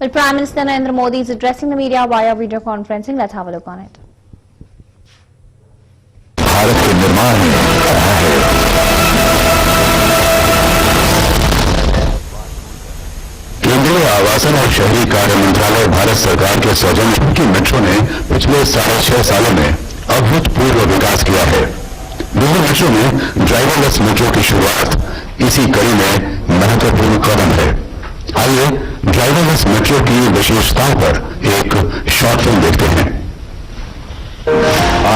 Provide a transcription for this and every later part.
Well, Prime Minister Narendra Modi is addressing the media via video conferencing. Let's have a look on it. Bharat के निर्माण में रहा है। केंद्रीय आवासन और शहरी कार्य मंत्रालय भारत सरकार के सौजन्य की मेट्रो ने पिछले 6.5 सालों में अभूतपूर्व विकास किया है। दिल्ली मेट्रो में ड्राइवरलेस मेट्रो की शुरुआत इसी कड़ी में महत्वपूर्ण कदम है। आइए ड्राइवरलेस मेट्रो की विशेषताओं पर एक शॉर्ट फिल्म देखते हैं।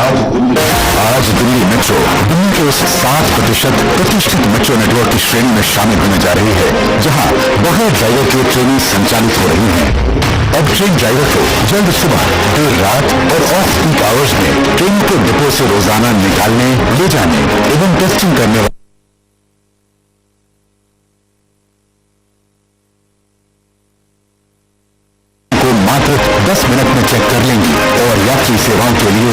आज दिल्ली मेट्रो दुनिया के उस 7% प्रतिष्ठित मेट्रो नेटवर्क की श्रेणी में शामिल होने जा रही है, जहां बगैर ड्राइवर के ट्रेनें संचालित हो रही हैं। अब ट्रेन ड्राइवर को जल्द सुबह, देर रात और ऑफ पीक आवर्स में ट्रेन को डिपो से रोजाना निकालने, ले जाने एवं टेस्टिंग करने मात्र 10 मिनट में चेक कर लेंगी और यात्री सेवाओं के लिए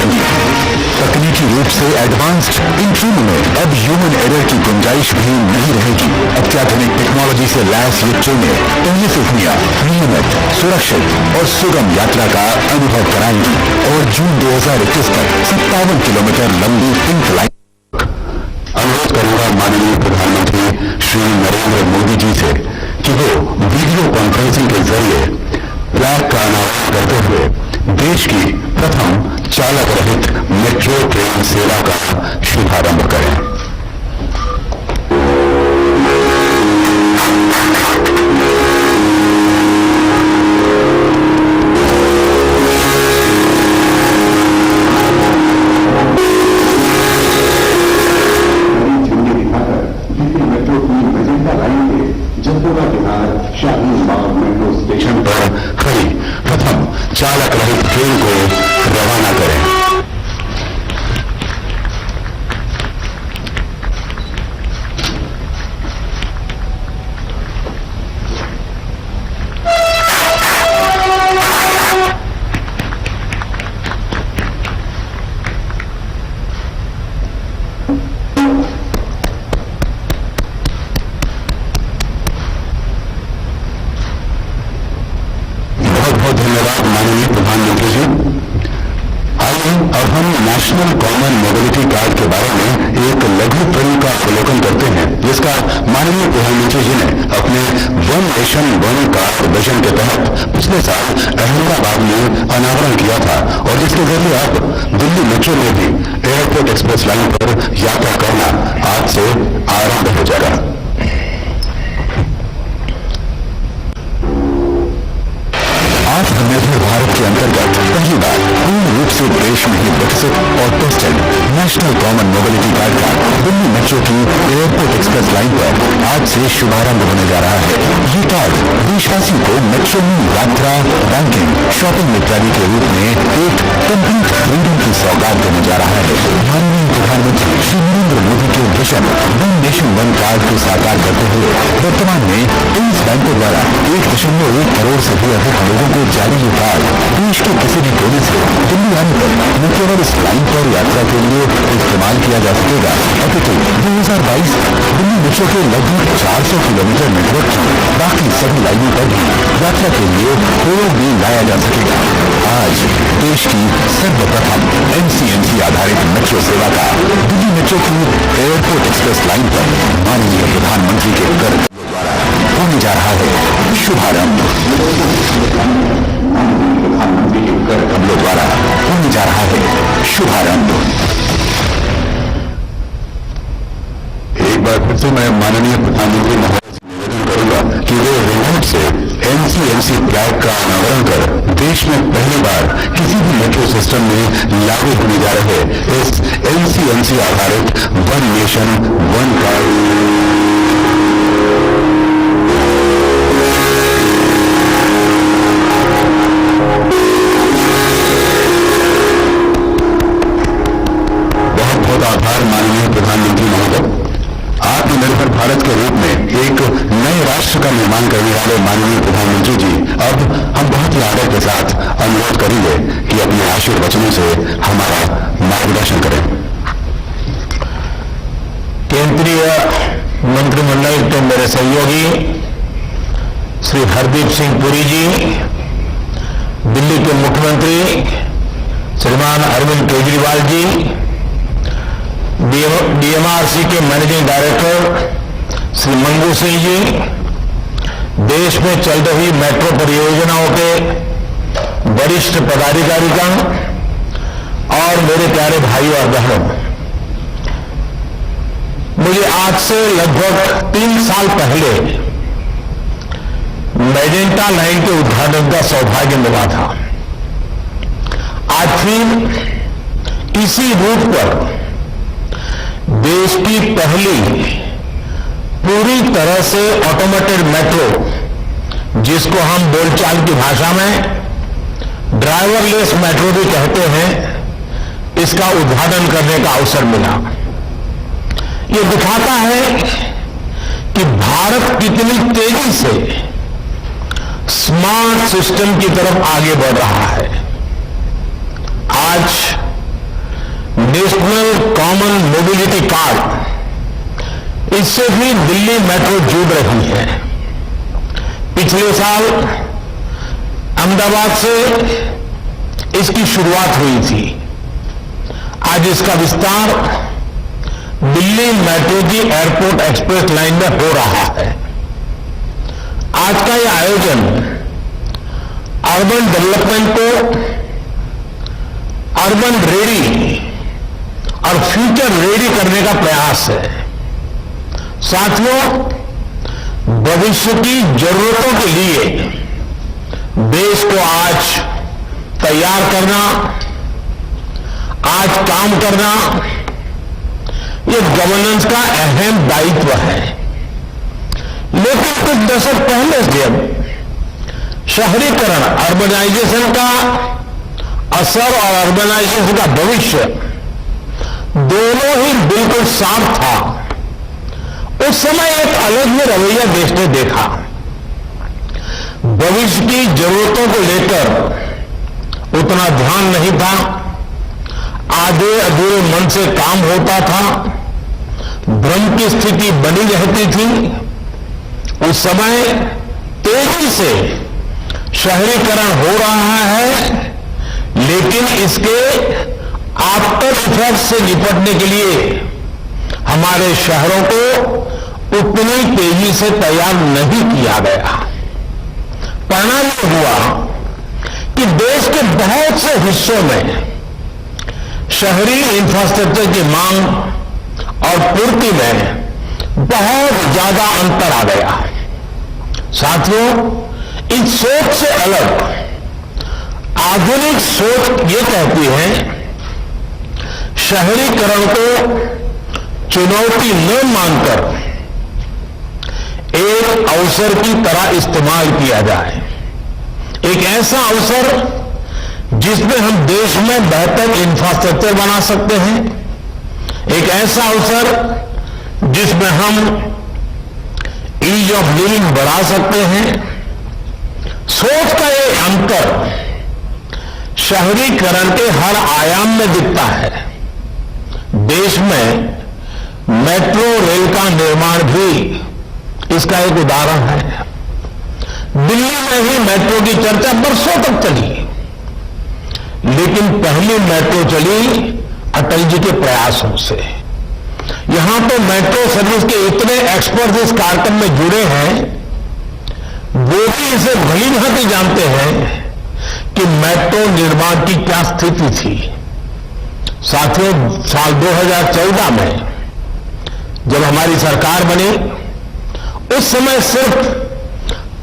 तकनीकी रूप से एडवांस्ड इन ट्रेनों में अब ह्यूमन एरर की गुंजाइश भी नहीं रहेगी। अत्याधुनिक टेक्नोलॉजी से लैस ये ट्रेनें पहले से नियमित, सुरक्षित और सुगम यात्रा का अनुभव कराएंगी और जून 2021 तक 57 किलोमीटर लंबी पिंक लाइन। अनुरोध करूंगा माननीय प्रधानमंत्री श्री नरेंद्र मोदी जी से कि वो वीडियो कॉन्फ्रेंसिंग के जरिए फ्लैग का अनावरण करते हुए देश की प्रथम चालक रहित मेट्रो ट्रेन सेवा का शुभारंभ करें। मेट्रो की मजेंटा लाइन के जम्मूरा बिहार शाहीन बाग मेट्रो स्टेशन पर खड़ी प्रथम चालक रहित ट्रेन को रवाना करें। धन्यवाद माननीय प्रधानमंत्री जी। आइए अब हम नेशनल कॉमन मोबिलिटी कार्ड के बारे में एक लघु फिल्म का अवलोकन करते हैं, जिसका माननीय प्रधानमंत्री जी ने अपने one nation one card vision के तहत पिछले साल अहमदाबाद में अनावरण किया था और जिसके जरिए अब दिल्ली मेट्रो में भी एयरपोर्ट एक्सप्रेस लाइन पर यात्रा करना आज से आरंभ हो जाएगा। आत्मनिर्भर भारत के अंतर्गत पहली बार पूर्ण रूप से देश में ही विकसित और tested national common mobility card का दिल्ली मेट्रो की एयरपोर्ट एक्सप्रेस लाइन पर आज से शुभारंभ होने जा रहा है। ये कार्ड देशवासियों को मेट्रो में यात्रा, बैंकिंग, शॉपिंग इत्यादि के रूप में एक कंप्लीट फ्रीडम की सौगात देने जा रहा है। माननीय प्रधानमंत्री श्री नरेंद्र मोदी के vision one nation one card को साकार करते हुए वर्तमान में 23 बैंकों द्वारा 1.1 करोड़ से भी अधिक लोगों को जारी ये कार्ड देश के किसी भी कोने से दिल्ली आने पर न केवल इस लाइन पर यात्रा के लिए इस्तेमाल किया जा सकेगा, अपितु 2022 दिल्ली मेट्रो के लगभग 400 किलोमीटर नेटवर्क की बाकी सभी लाइनों पर भी यात्रा के लिए प्रयोग में लाया जा सकेगा। आज देश की सर्वप्रथम एनसीएमसी आधारित मेट्रो सेवा का दिल्ली मेट्रो की एयरपोर्ट एक्सप्रेस लाइन पर माननीय प्रधानमंत्री के कर द्वारा होने जा रहा है शुभारंभ। प्रधानमंत्री के कर कमलों द्वारा होने जा रहा है शुभारंभ। एक बार फिर से मैं माननीय प्रधानमंत्री महोदय से निवेदन करूंगा कि वे रिमोट से एनसीएमसी फ्लैग का अनावरण कर देश में पहली बार किसी भी मेट्रो सिस्टम में लागू होने जा रहे इस एनसीएमसी आधारित वन नेशन वन कार्ड आभार। माननीय प्रधानमंत्री महोदय, आत्मनिर्भर भारत के रूप में एक नए राष्ट्र का निर्माण करने वाले माननीय प्रधानमंत्री जी, अब हम बहुत ही आदर के साथ अनुरोध करेंगे कि अपने आशीर्वचनों से हमारा मार्गदर्शन करें। केंद्रीय मंत्रिमंडल के मेरे सहयोगी श्री हरदीप सिंह पुरी जी, दिल्ली के मुख्यमंत्री श्रीमान अरविंद केजरीवाल जी, डीएमआरसी के मैनेजिंग डायरेक्टर श्री मंगू सिंह जी, देश में चल रही मेट्रो परियोजनाओं के वरिष्ठ पदाधिकारीगण और मेरे प्यारे भाइयों और बहनों, मुझे आज से लगभग 3 साल पहले मेजेंटा लाइन के उद्घाटन का सौभाग्य मिला था। आज फिर इसी रूट पर देश की पहली पूरी तरह से ऑटोमेटेड मेट्रो, जिसको हम बोलचाल की भाषा में ड्राइवरलेस मेट्रो भी कहते हैं, इसका उद्घाटन करने का अवसर मिला। ये दिखाता है कि भारत कितनी तेजी से स्मार्ट सिस्टम की तरफ आगे बढ़ रहा है। आज नेशनल कॉमन मोबिलिटी कार्ड, इससे भी दिल्ली मेट्रो जुड़ रही है। पिछले साल अहमदाबाद से इसकी शुरुआत हुई थी। आज इसका विस्तार दिल्ली मेट्रो की एयरपोर्ट एक्सप्रेस लाइन में हो रहा है। आज का यह आयोजन अर्बन डेवलपमेंट को अर्बन रेडी और फ्यूचर रेडी करने का प्रयास है। साथियों, भविष्य की जरूरतों के लिए देश को आज तैयार करना, आज काम करना, ये गवर्नेंस का अहम दायित्व है। लेकिन कुछ दशक पहले जब शहरीकरण, अर्बनाइजेशन का असर और अर्बनाइजेशन का भविष्य दोनों ही बिल्कुल साफ था, उस समय एक अलग ही रवैया देश ने देखा। भविष्य की जरूरतों को लेकर उतना ध्यान नहीं था, आधे अधूरे मन से काम होता था, भ्रम की स्थिति बनी रहती थी। उस समय तेजी से शहरीकरण हो रहा है, लेकिन इसके आफ्टर इफेक्ट से निपटने के लिए हमारे शहरों को उतनी तेजी से तैयार नहीं किया गया। परिणाम यह हुआ कि देश के बहुत से हिस्सों में शहरी इंफ्रास्ट्रक्चर की मांग और पूर्ति में बहुत ज्यादा अंतर आ गया। साथियों, इस सोच से अलग आधुनिक सोच ये कहती है, शहरीकरण को चुनौती न मानकर एक अवसर की तरह इस्तेमाल किया जाए। एक ऐसा अवसर जिसमें हम देश में बेहतर इंफ्रास्ट्रक्चर बना सकते हैं, एक ऐसा अवसर जिसमें हम ईज ऑफ लिविंग बढ़ा सकते हैं। सोच का ये अंतर शहरीकरण के हर आयाम में दिखता है। देश में मेट्रो रेल का निर्माण भी इसका एक उदाहरण है। दिल्ली में ही मेट्रो की चर्चा बरसों तक चली, लेकिन पहली मेट्रो चली अटल जी के प्रयासों से। यहां तो मेट्रो सर्विस के इतने एक्सपर्ट इस कार्यक्रम में जुड़े हैं, वो भी इसे भली भांति जानते हैं कि मेट्रो निर्माण की क्या स्थिति थी। साथियों, साल 2014 में जब हमारी सरकार बनी, उस समय सिर्फ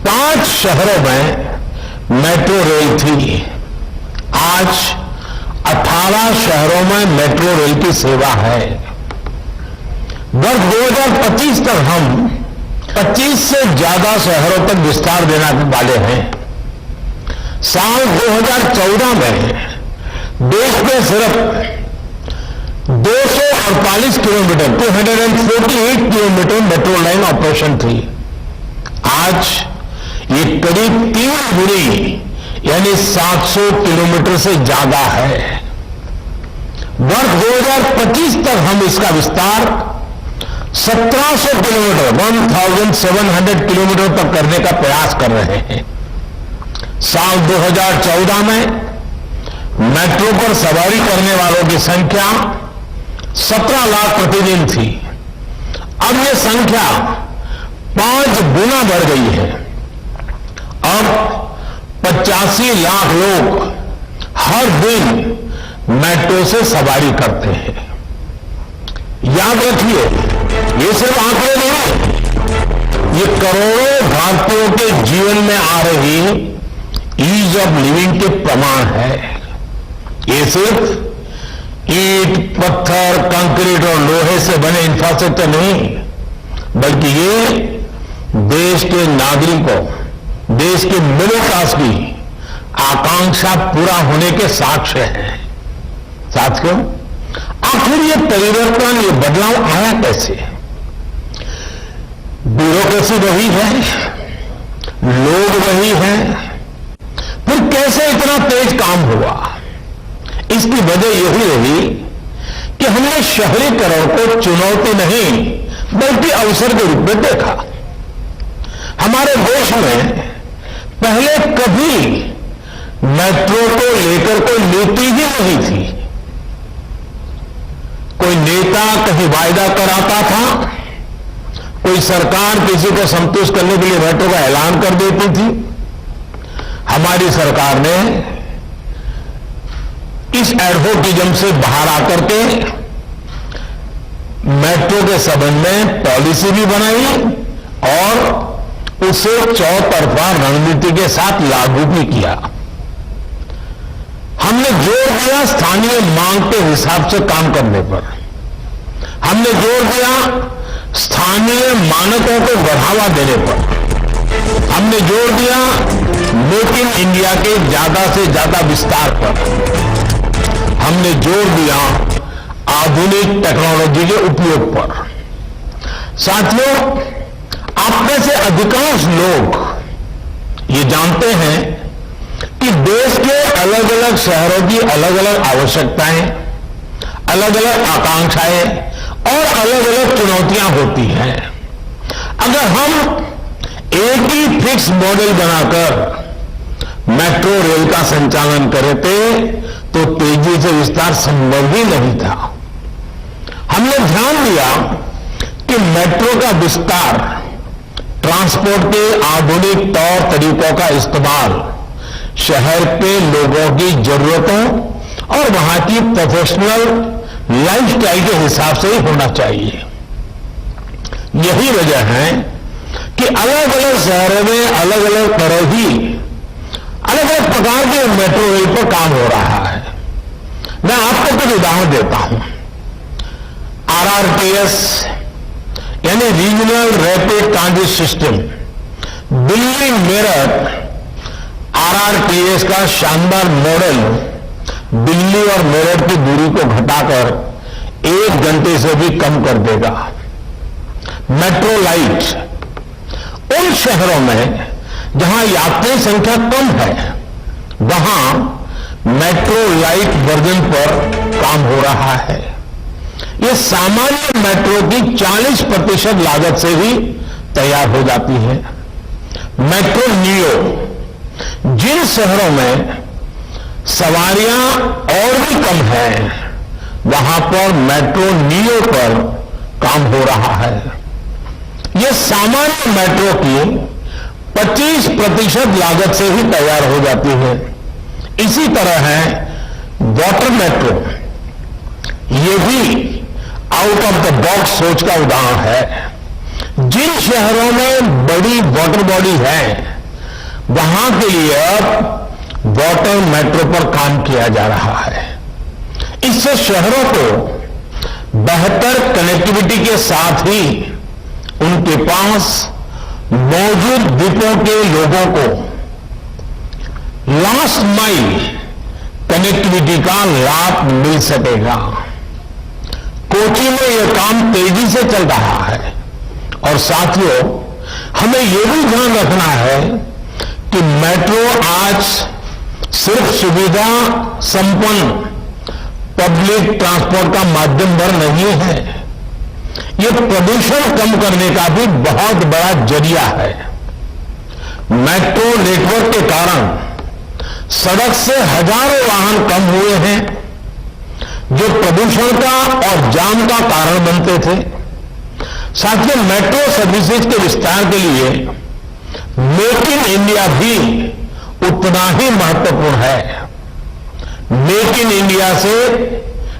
5 शहरों में मेट्रो रेल थी। आज 18 शहरों में मेट्रो रेल की सेवा है। वर्ष 2025 तक हम 25 से ज्यादा शहरों तक विस्तार देने वाले हैं। साल 2014 में देश में सिर्फ 248 kilometre 248 kilometre metro line operation थी। आज ये करीब 3 गुनी यानी 700 किलोमीटर से ज्यादा है। वर्ष 2025 तक हम इसका विस्तार 1700 किलोमीटर 1700 किलोमीटर तक करने का प्रयास कर रहे हैं। साल 2014 में मेट्रो पर सवारी करने वालों की संख्या 17 लाख प्रतिदिन थी। अब यह संख्या 5 गुना बढ़ गई है। अब 85 लाख लोग हर दिन मेट्रो से सवारी करते हैं। याद रखिए, ये सिर्फ आंकड़े नहीं, ये करोड़ों भारतीयों के जीवन में आ रही ईज ऑफ लिविंग के प्रमाण है। ये सिर्फ ईंट, पत्थर, कंक्रीट और लोहे से बने इंफ्रास्ट्रक्चर नहीं, बल्कि ये देश के नागरिकों, देश के मिडिल क्लास की आकांक्षा पूरा होने के साक्ष्य है। साथियों, आखिर ये परिवर्तन, ये बदलाव आया कैसे? ब्यूरोक्रेसी वही है, लोग वही हैं, फिर कैसे इतना तेज काम हुआ? इसकी वजह यही रही कि हमने शहरीकरण को चुनौती नहीं बल्कि अवसर के रूप में देखा। हमारे देश में पहले कभी मेट्रो को लेकर कोई नीति ही नहीं थी। कोई नेता कहीं वायदा कराता था, कोई सरकार किसी को संतुष्ट करने के लिए मेट्रो का ऐलान कर देती थी। हमारी सरकार ने इस एडवोकिज्म से बाहर आकर के मेट्रो के संबंध में पॉलिसी भी बनाई और उसे चौतरफा रणनीति के साथ लागू भी किया। हमने जोर दिया स्थानीय मांग के हिसाब से काम करने पर। हमने जोर दिया स्थानीय मानकों को बढ़ावा देने पर। हमने जोर दिया मेक इन इंडिया के ज्यादा से ज्यादा विस्तार पर। हमने जोर दिया आधुनिक टेक्नोलॉजी के उपयोग पर। साथियों, आप में से अधिकांश लोग ये जानते हैं कि देश के अलग अलग शहरों की अलग अलग आवश्यकताएं, अलग अलग आकांक्षाएं और अलग अलग चुनौतियां होती हैं। अगर हम एक ही फिक्स मॉडल बनाकर मेट्रो रेल का संचालन करते तो तेजी से विस्तार संभव ही नहीं था। हमने ध्यान दिया कि मेट्रो का विस्तार, ट्रांसपोर्ट के आधुनिक तौर तरीकों का इस्तेमाल शहर के लोगों की जरूरतों और वहां की प्रोफेशनल लाइफस्टाइल के हिसाब से ही होना चाहिए। यही वजह है कि अलग अलग शहरों में अलग अलग तरह की अलग अलग प्रकार के मेट्रो रेल पर काम हो रहा है। मैं आपको कुछ उदाहरण देता हूं। आरआरटीएस यानी regional rapid transit system, Delhi Meerut RRTS का शानदार मॉडल दिल्ली और मेरठ की दूरी को घटाकर 1 घंटे से भी कम कर देगा। मेट्रो लाइट उन शहरों में जहां यात्री संख्या कम है, वहां मेट्रो लाइट वर्जन पर काम हो रहा है। यह सामान्य मेट्रो की 40% लागत से ही तैयार हो जाती है। मेट्रो नियो जिन शहरों में सवारियां और भी कम हैं, वहां पर मेट्रो नियो पर काम हो रहा है। यह सामान्य मेट्रो की 25% लागत से ही तैयार हो जाती है। इसी तरह है वाटर मेट्रो। ये भी आउट ऑफ द बॉक्स सोच का उदाहरण है। जिन शहरों में बड़ी वाटर बॉडी है, वहां के लिए अब वाटर मेट्रो पर काम किया जा रहा है। इससे शहरों को बेहतर कनेक्टिविटी के साथ ही उनके पास मौजूद द्वीपों के लोगों को लास्ट माइल कनेक्टिविटी का लाभ मिल सकेगा। कोची में यह काम तेजी से चल रहा है। और साथियों, हमें यह भी ध्यान रखना है कि मेट्रो आज सिर्फ सुविधा संपन्न पब्लिक ट्रांसपोर्ट का माध्यम भर नहीं है। ये प्रदूषण कम करने का भी बहुत बड़ा जरिया है। मेट्रो नेटवर्क के कारण सड़क से हजारों वाहन कम हुए हैं जो प्रदूषण का और जाम का कारण बनते थे। साथियों, मेट्रो सर्विसेज के विस्तार के लिए मेक इन इंडिया भी उतना ही महत्वपूर्ण है। मेक इन इंडिया से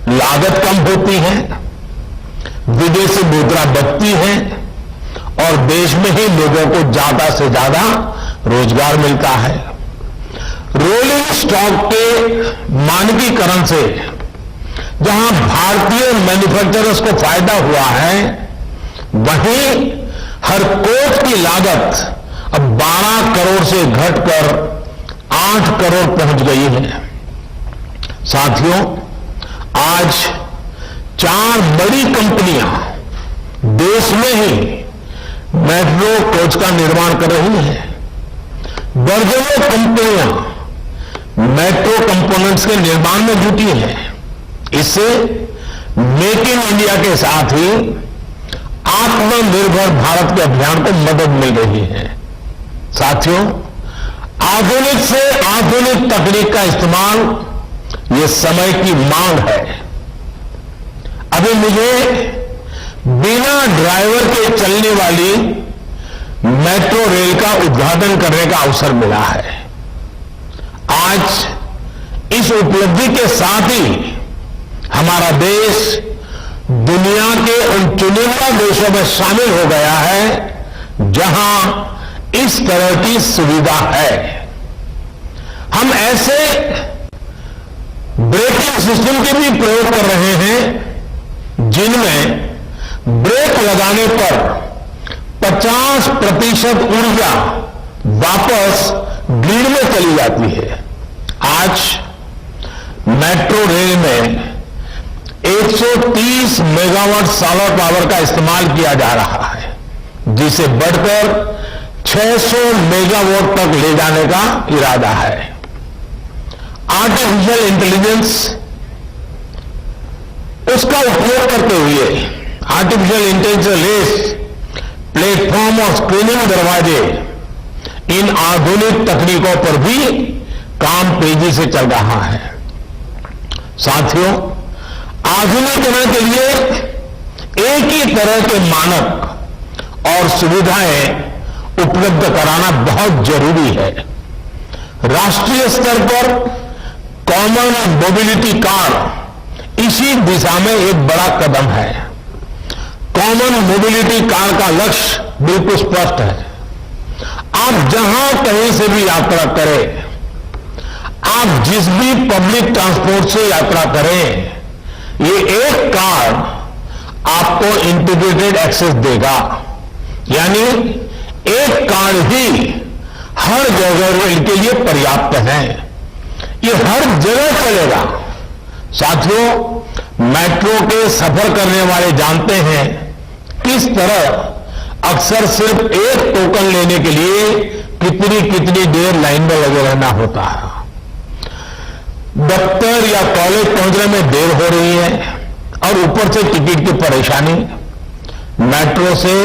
लागत कम होती है, विदेशी मुद्रा बचती है और देश में ही लोगों को ज्यादा से ज्यादा रोजगार मिलता है। रोलिंग स्टॉक के मानकीकरण से जहां भारतीय मैन्युफैक्चरर्स को फायदा हुआ है, वहीं हर कोच की लागत अब 12 करोड़ से घटकर 8 करोड़ पहुंच गई है। साथियों, आज 4 बड़ी कंपनियां देश में ही मेट्रो कोच का निर्माण कर रही हैं। दर्जनों कंपनियां मेट्रो कंपोनेंट्स के निर्माण में जुटी हैं। इससे मेक इन इंडिया के साथ ही आत्मनिर्भर भारत के अभियान को मदद मिल रही है। साथियों, आधुनिक से आधुनिक तकनीक का इस्तेमाल ये समय की मांग है। अभी मुझे बिना ड्राइवर के चलने वाली मेट्रो रेल का उद्घाटन करने का अवसर मिला है। आज इस उपलब्धि के साथ ही हमारा देश दुनिया के उन चुनिंदा देशों में शामिल हो गया है जहां इस तरह की सुविधा है। हम ऐसे ब्रेकिंग सिस्टम के भी प्रयोग कर रहे हैं जिनमें ब्रेक लगाने पर 50% ऊर्जा वापस ग्रिड में चली जाती है। आज मेट्रो रेल में 130 मेगावाट सोलर पावर का इस्तेमाल किया जा रहा है, जिसे बढ़कर 600 मेगावाट तक ले जाने का इरादा है। आर्टिफिशियल इंटेलिजेंस उसका उपयोग करते हुए आर्टिफिशियल इंटेलिजेंस प्लेटफॉर्म और स्क्रीनिंग दरवाजे इन आधुनिक तकनीकों पर भी काम तेजी से चल रहा है। साथियों, आधुनिकीकरण के लिए एक ही तरह के मानक और सुविधाएं उपलब्ध कराना बहुत जरूरी है। राष्ट्रीय स्तर पर कॉमन मोबिलिटी कार्ड इसी दिशा में एक बड़ा कदम है। कॉमन मोबिलिटी कार्ड का लक्ष्य बिल्कुल स्पष्ट है। आप जहां कहीं से भी यात्रा करें, आप जिस भी पब्लिक ट्रांसपोर्ट से यात्रा करें, ये एक कार्ड आपको इंटीग्रेटेड एक्सेस देगा। यानी एक कार्ड ही हर जगह के लिए पर्याप्त है। ये हर जगह चलेगा। साथियों, मेट्रो के सफर करने वाले जानते हैं किस तरह अक्सर सिर्फ एक टोकन लेने के लिए कितनी देर लाइन में लगे रहना होता है। दफ्तर या कॉलेज पहुंचने में देर हो रही है और ऊपर से टिकट की परेशानी। मेट्रो से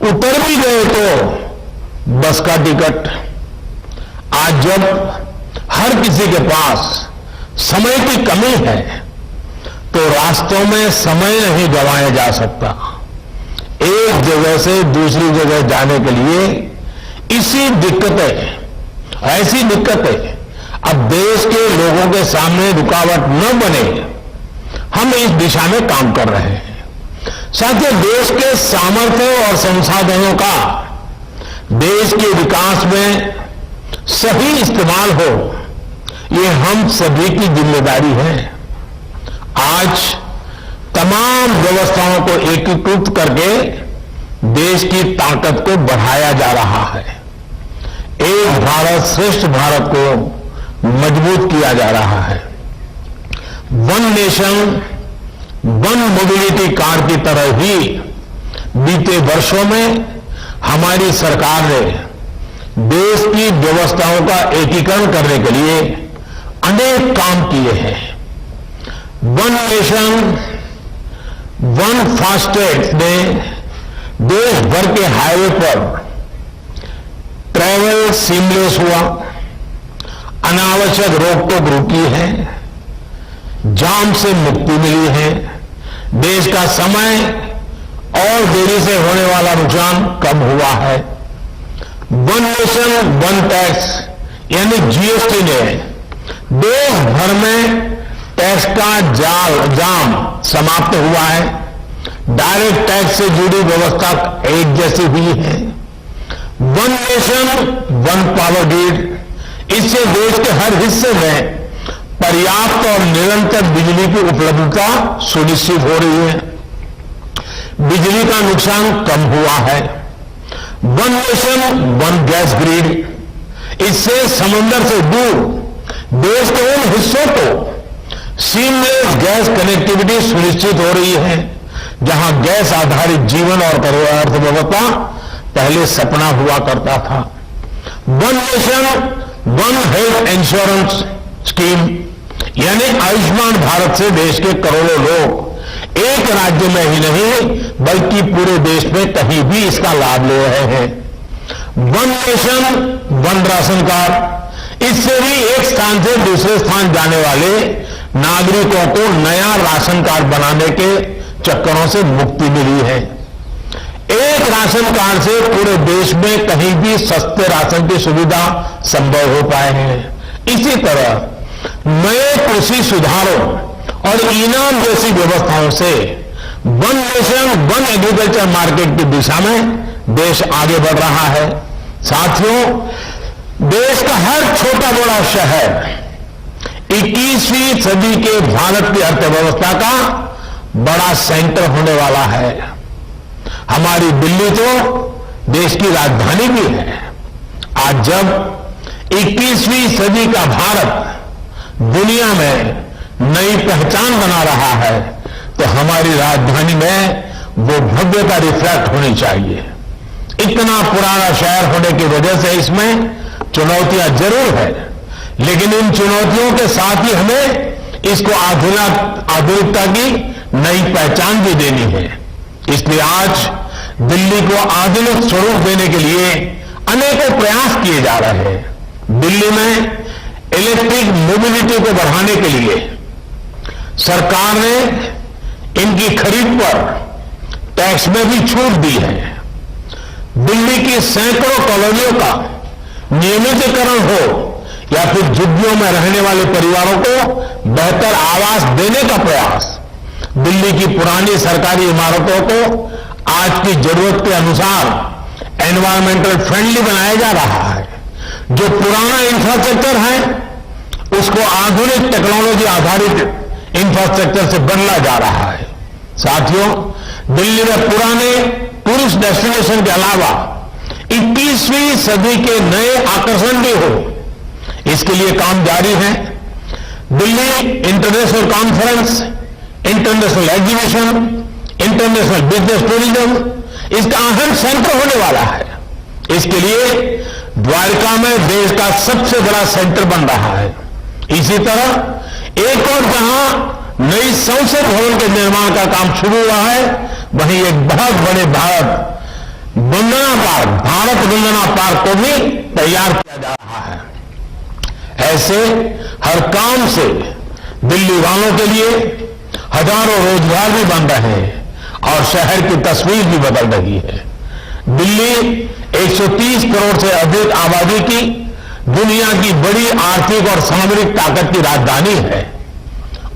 उतर भी गए तो बस का टिकट। आज जब हर किसी के पास समय की कमी है तो रास्तों में समय नहीं गंवाया जा सकता। एक जगह से दूसरी जगह जाने के लिए ऐसी दिक्कतें अब देश के लोगों के सामने रुकावट न बने, हम इस दिशा में काम कर रहे हैं। साथियों, देश के सामर्थ्य और संसाधनों का देश के विकास में सही इस्तेमाल हो, ये हम सभी की जिम्मेदारी है। आज तमाम व्यवस्थाओं को एकीकृत करके देश की ताकत को बढ़ाया जा रहा है। एक भारत श्रेष्ठ भारत को मजबूत किया जा रहा है। One nation one mobility card की तरह ही बीते वर्षों में हमारी सरकार ने देश की व्यवस्थाओं का एकीकरण करने के लिए अनेक काम किए हैं। वन नेशन वन फास्टैग ने देश भर के हाईवे पर ट्रैवल सीमलेस हुआ, अनावश्यक रोक टोक रुकी है, जाम से मुक्ति मिली है, देश का समय और देरी से होने वाला नुकसान कम हुआ है। वन नेशन वन टैक्स यानी जीएसटी ने देश भर में टैक्स का जाम समाप्त हुआ है। डायरेक्ट टैक्स से जुड़ी व्यवस्था एक जैसी हुई है। One nation one power grid, इससे देश के हर हिस्से में पर्याप्त और निरंतर बिजली की उपलब्धता सुनिश्चित हो रही है। बिजली का नुकसान कम हुआ है। One nation one gas grid, इससे समुद्र से दूर देश के उन हिस्सों को सीमलेस गैस कनेक्टिविटी सुनिश्चित हो रही है जहां गैस आधारित जीवन और अर्थव्यवस्था पहले सपना हुआ करता था। One nation one health insurance scheme यानी आयुष्मान भारत से देश के करोड़ों लोग एक राज्य में ही नहीं बल्कि पूरे देश में कहीं भी इसका लाभ ले रहे हैं। One nation one ration card, इससे भी एक स्थान से दूसरे स्थान जाने वाले नागरिकों को नया राशन कार्ड बनाने के चक्करों से मुक्ति मिली है। एक राशन कार्ड से पूरे देश में कहीं भी सस्ते राशन की सुविधा संभव हो पाए हैं। इसी तरह नए कृषि सुधारों और इनाम जैसी व्यवस्थाओं से one nation one agriculture market की दिशा में देश आगे बढ़ रहा है। साथियों, देश का हर छोटा बड़ा शहर 21वीं सदी के भारत की अर्थव्यवस्था का बड़ा सेंटर होने वाला है। हमारी दिल्ली तो देश की राजधानी भी है। आज जब 21वीं सदी का भारत दुनिया में नई पहचान बना रहा है तो हमारी राजधानी में वो भव्यता रिफ्लेक्ट होनी चाहिए। इतना पुराना शहर होने की वजह से इसमें चुनौतियां जरूर है, लेकिन इन चुनौतियों के साथ ही हमें इसको आधुनिकता की नई पहचान भी देनी है। इसलिए आज दिल्ली को आधुनिक स्वरूप देने के लिए अनेकों प्रयास किए जा रहे हैं। दिल्ली में इलेक्ट्रिक मोबिलिटी को बढ़ाने के लिए सरकार ने इनकी खरीद पर टैक्स में भी छूट दी है। दिल्ली की सैकड़ों कॉलोनियों का नियमितीकरण हो या फिर झुग्गियों में रहने वाले परिवारों को बेहतर आवास देने का प्रयास, दिल्ली की पुरानी सरकारी इमारतों को आज की जरूरत के अनुसार एनवायरमेंटल फ्रेंडली बनाया जा रहा है। जो पुराना इंफ्रास्ट्रक्चर है उसको आधुनिक टेक्नोलॉजी आधारित इंफ्रास्ट्रक्चर से बदला जा रहा है। साथियों, दिल्ली में पुराने टूरिस्ट डेस्टिनेशन के अलावा 21वीं सदी के नए आकर्षण भी हो, इसके लिए काम जारी है। Delhi international conference, international exhibition, international business tourism इसका अहम सेंटर होने वाला है। इसके लिए द्वारका में देश का सबसे बड़ा सेंटर बन रहा है। इसी तरह एक और जहां नई संसद भवन के निर्माण का काम शुरू हुआ है, वहीं एक बहुत बड़े भारत वंदना पार्क को भी तैयार किया जा रहा है। ऐसे हर काम से दिल्ली वालों के लिए हजारों रोजगार भी बन रहे हैं और शहर की तस्वीर भी बदल रही है। दिल्ली 130 करोड़ से अधिक आबादी की दुनिया की बड़ी आर्थिक और सामरिक ताकत की राजधानी है।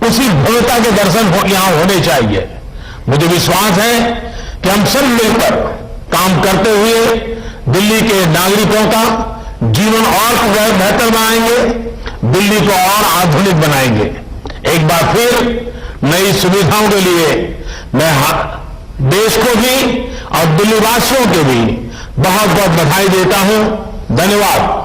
उसी भव्यता के दर्शन यहां होने चाहिए। मुझे विश्वास है कि हम सब मिलकर काम करते हुए दिल्ली के नागरिकों का जीवन और बेहतर बनाएंगे, दिल्ली को और आधुनिक बनाएंगे। एक बार फिर नई सुविधाओं के लिए मैं देश को भी और दिल्ली वासियों को भी बहुत बहुत बधाई देता हूं। धन्यवाद।